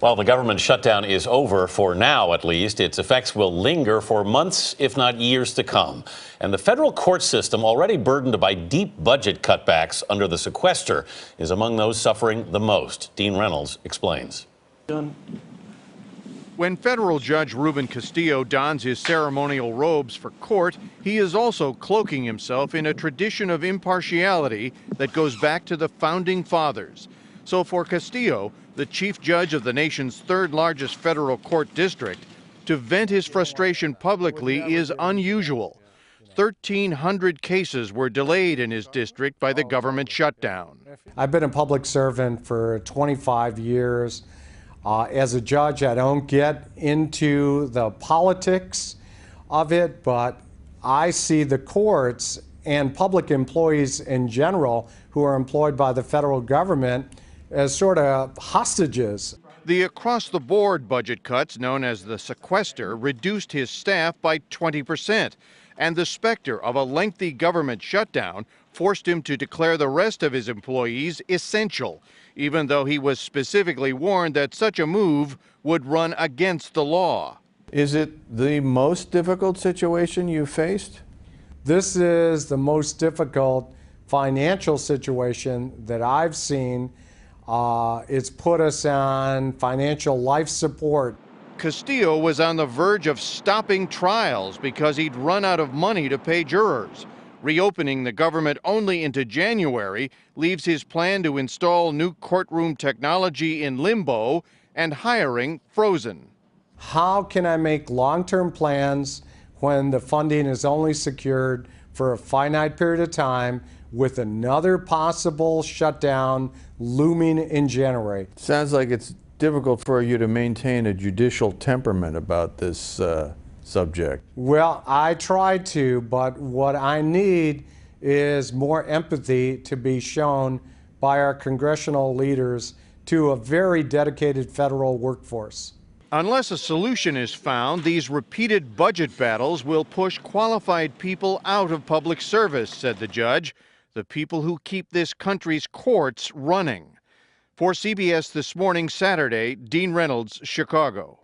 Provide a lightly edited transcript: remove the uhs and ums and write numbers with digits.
While the government shutdown is over, for now at least, its effects will linger for months, if not years to come. And the federal court system, already burdened by deep budget cutbacks under the sequester, is among those suffering the most. Dean Reynolds explains. When federal judge Ruben Castillo dons his ceremonial robes for court, he is also cloaking himself in a tradition of impartiality that goes back to the founding fathers. So for Castillo, the chief judge of the nation's third largest federal court district, to vent his frustration publicly is unusual. 1,300 cases were delayed in his district by the government shutdown. I've been a public servant for 25 years. As a judge, I don't get into the politics of it, but I see the courts and public employees in general who are employed by the federal government as sort of hostages. The across-the-board budget cuts, known as the sequester, reduced his staff by 20%, and the specter of a lengthy government shutdown forced him to declare the rest of his employees essential, even though he was specifically warned that such a move would run against the law. Is it the most difficult situation you faced? This is the most difficult financial situation that I've seen. It's put us on financial life support. Castillo was on the verge of stopping trials because he'd run out of money to pay jurors. Reopening the government only into January leaves his plan to install new courtroom technology in limbo and hiring frozen. How can I make long-term plans when the funding is only secured for a finite period of time with another possible shutdown looming in January? Sounds like it's difficult for you to maintain a judicial temperament about this subject. Well, I try to, but what I need is more empathy to be shown by our congressional leaders to a very dedicated federal workforce. Unless a solution is found, these repeated budget battles will push qualified people out of public service, said the judge, the people who keep this country's courts running. For CBS This Morning, Saturday, Dean Reynolds, Chicago.